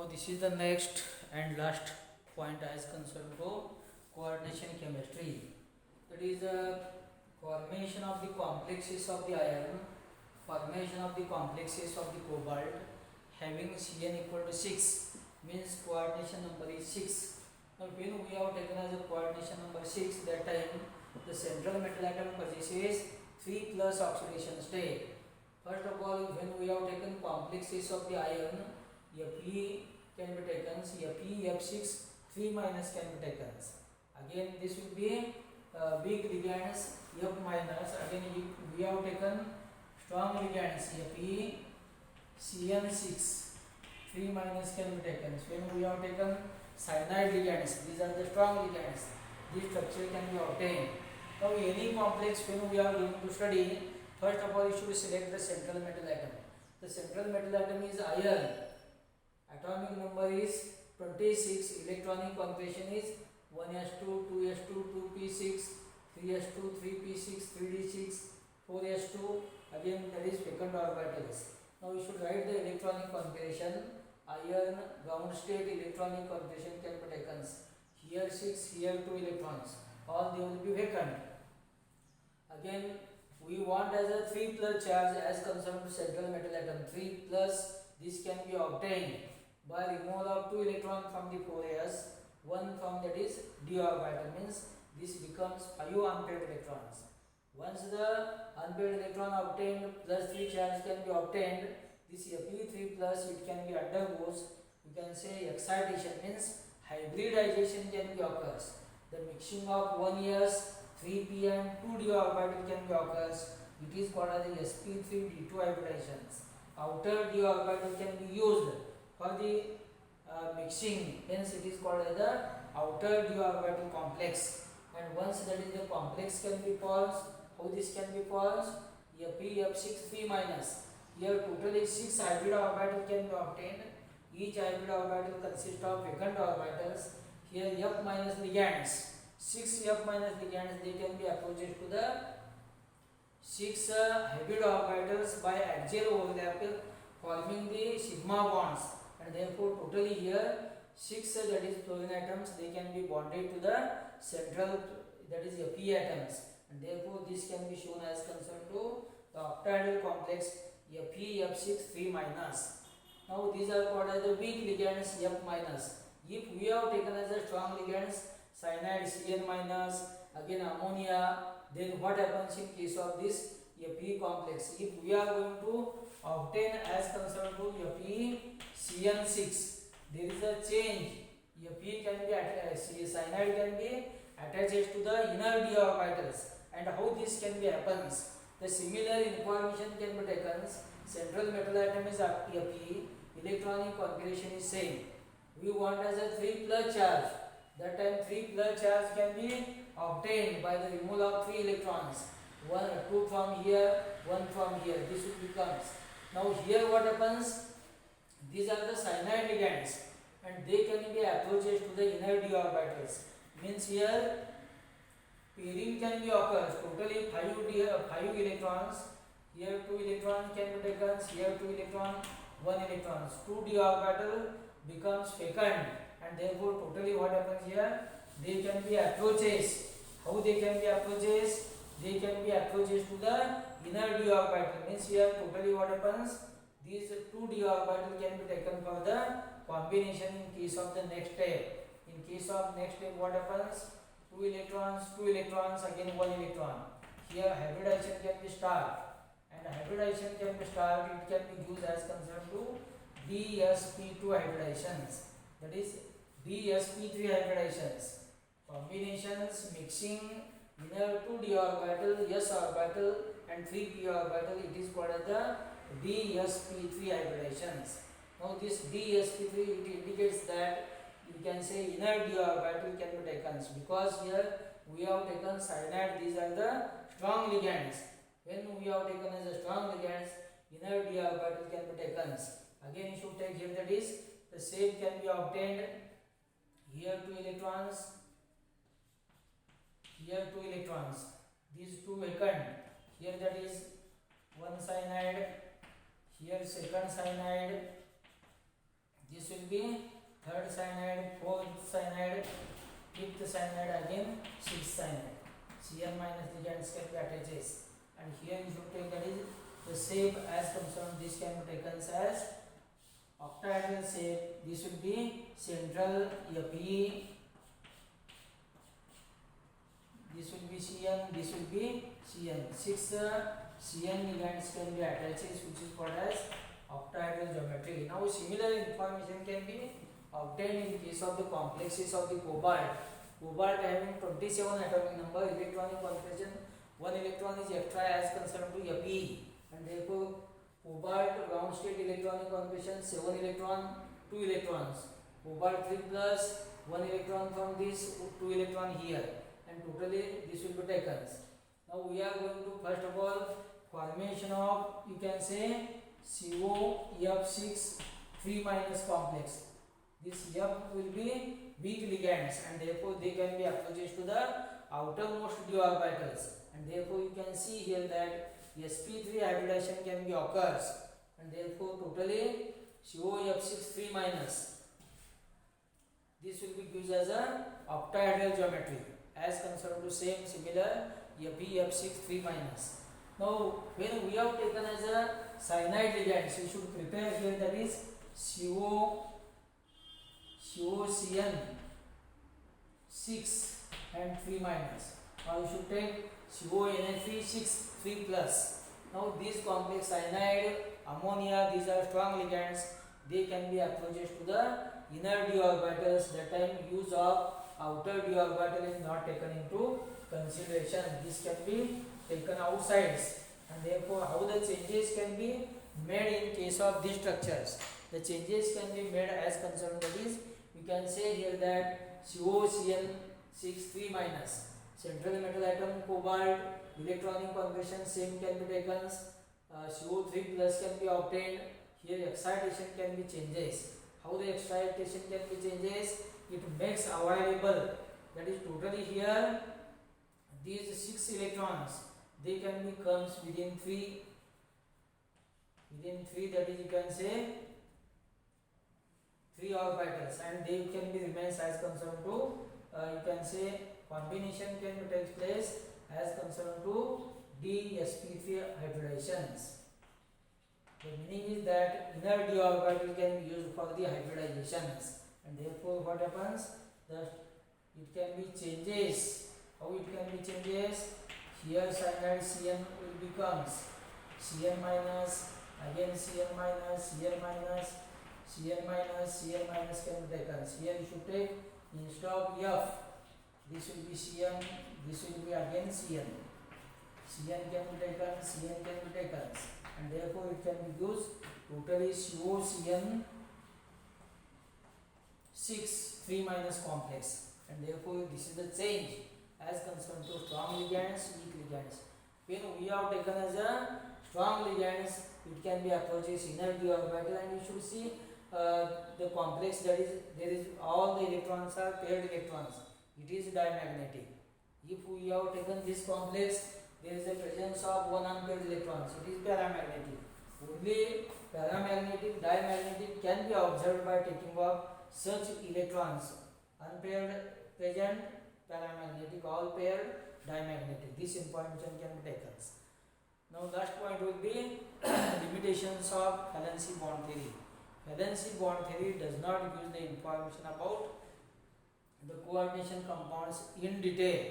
Now this is the next and last point as concerned to coordination chemistry. That is formation of the complexes of the iron, formation of the complexes of the cobalt having Cn equal to 6 means coordination number is 6. Now when we have taken as a coordination number 6, that time the central metal atom possesses 3 plus oxidation state. First of all, when we have taken complexes of the iron, Fe can be taken, Fe, F6, 3 minus can be taken. Again, this will be weak ligands, F minus. Again, we have taken strong ligands, Fe, Cn6, 3 minus can be taken. When we have taken cyanide ligands, these are the strong ligands, this structure can be obtained. Now, any complex when we are going to study, first of all, you should select the central metal atom. The central metal atom is iron. Atomic number is 26. Electronic configuration is 1s2, 2s2, 2p6, 3s2, 3p6, 3d6, 4s2. Again, that is vacant orbitals. Now, you should write the electronic configuration. Iron ground state electronic configuration can be taken. Here 6, here 2 electrons. All they will be vacant. Again, we want as a 3 plus charge as concerned to central metal atom. 3 plus, this can be obtained by removal of 2 electrons from the 4s, 1 from that is d orbital, means this becomes 5 unpaired electrons. Once the unpaired electron obtained plus 3 charge can be obtained, this Fe3 plus it can be undergoes, you can say excitation, means hybridization can be occurs. The mixing of 1s, 3p and 2d orbital can be occurs. It is called as the sp3d2 hybridizations. Outer d orbital can be used for the mixing, hence it is called as the outer d orbital complex. And once that is the complex can be formed, how this can be formed? Fe, F6, 3 minus. Here totally 6 hybrid orbitals can be obtained. Each hybrid orbital consists of vacant orbitals. Here F minus ligands. 6 F minus ligands, they can be approached to the 6 hybrid orbitals by axial overlap forming the sigma bonds, and therefore totally here 6 that is fluorine atoms, they can be bonded to the central, that is Fe atoms, and therefore this can be shown as concerned to the octahedral complex Fe, F6, 3 minus. Now these are called as the weak ligands, F minus. If we have taken as a strong ligands, cyanide, Cn minus, again ammonia, then what happens in case of this Fe complex? If we are going to obtain as concerned to Fe Cn6, there is a change. Fe can be cyanide can be attached to the inner d orbitals, and how this can be happens? The similar information can be taken. Central metal atom is Fe, electronic configuration is same. We want as a 3 plus charge. That time 3 plus charge can be obtained by the removal of 3 electrons. 2 from here, 1 from here. This will becomes. Now here what happens? These are the cyanide ligands, and they can be approaches to the inner d orbitals. Means here pairing can be occurs. Totally 5 electrons. Here 2 electrons can be taken. Here 2 electron, 1 electrons. 2d orbital becomes vacant, and therefore totally what happens here? They can be approaches. How they can be approaches? They can be approaches to the inner d orbital. Means here totally what happens? These 2d orbital can be taken for the combination in case of the next step. In case of next step what happens? 2 electrons, again 1 electron. Here hybridization can be start, and hybridization can be start, it can be used as concerned to dsp2 hybridizations, that is dsp3 hybridizations, combinations mixing inner 2d orbital, s orbital and 3p orbital, it is called as the dsp3 hybridizations. Now this dsp3 it indicates that you can say inner d orbital can be taken, because here we have taken cyanide, these are the strong ligands. When we have taken as a strong ligands, inner d orbital can be taken. Again you should take here that is the same can be obtained. Here 2 electrons, here 2 electrons, these 2 vacant. Here that is 1 cyanide, here second cyanide, This will be third cyanide, fourth cyanide, fifth cyanide, again sixth cyanide. Cn minus ligands can be attached, and here you should take that is the shape as concerned. This can be taken as octahedral shape. This will be central Fe. This will be Cn. This will be Cn. Six Cn ligands can be attached, which is called as octahedral geometry. Now similar information can be obtained in case of the complexes of the cobalt. Cobalt having 27 atomic number, electronic configuration 1 electron is extra as concerned to Fe, and therefore cobalt ground state electronic configuration 7 electron, 2 electrons. Cobalt 3 plus 1 electron from this, 2 electron here, and totally this will be taken. Now we are going to first of all formation of, you can say, COF6 3 minus complex. This F will be weak ligands, and therefore they can be approached to the outermost d orbitals, and therefore you can see here that sp3 hybridization can be occurs, and therefore totally COF6 3 minus. This will be used as a octahedral geometry as concerned to same similar F6 3 minus. Now when we have taken as a cyanide ligands, we should prepare here that is COCN 6 and 3 minus. Now you should take CONH3 6 3 plus. Now these complex cyanide, ammonia, these are strong ligands. They can be approached to the inner d orbitals. That time use of outer d orbital is not taken into consideration. This can be taken outside, and therefore how the changes can be made in case of these structures. The changes can be made as concerned, that is, we can say here that COCN 6 3 minus, central metal atom cobalt, electronic configuration same can be taken, CO3 plus can be obtained. Here excitation can be changes. How the excitation can be changes? It makes available, that is totally here these 6 electrons, they can be comes within 3, that is you can say 3 orbitals, and they can be remains as concerned to you can say combination can be takes place as concerned to dsp3 hybridizations. The meaning is that inner d orbital can be used for the hybridizations, and therefore what happens, that it can be changes. How it can be changes? Here cyanide Cn will becomes Cn minus, again Cn minus, Cn minus, Cn minus, Cn minus can be taken. Here you should take instead of F, this will be Cn, this will be again Cn. Cn can be taken, Cn can be taken, and therefore it can be used totally COCN 6 3 minus complex, and therefore this is the change as concerned to strong ligands, weak ligands. When we have taken as a strong ligands, it can be approaches inner d orbital, and you should see the complex, that is there is all the electrons are paired electrons. It is diamagnetic. If we have taken this complex, there is a presence of one unpaired electrons. It is paramagnetic. Only paramagnetic, diamagnetic can be observed by taking of such electrons. Unpaired present paramagnetic, all paired diamagnetic. This information can be taken. Now last point will be limitations of valency bond theory. Valency bond theory does not use the information about the coordination compounds in detail.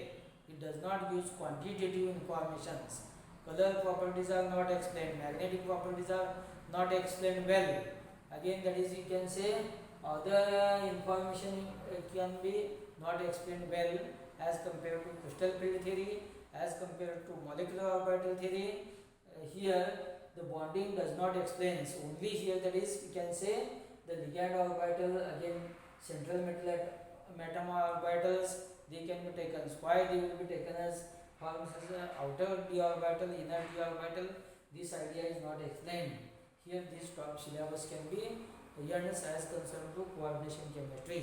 It does not use quantitative informations. Color properties are not explained. Magnetic properties are not explained well. Again, that is, you can say other information can be not explained well as compared to crystal field theory, as compared to molecular orbital theory. Here the bonding does not explain. Only here, that is, you can say the ligand orbital, again central metal atom orbitals, they can be taken. Why they will be taken as forms as outer d orbital, inner d orbital? This idea is not explained. Here this top syllabus can be learned as concerned to coordination chemistry.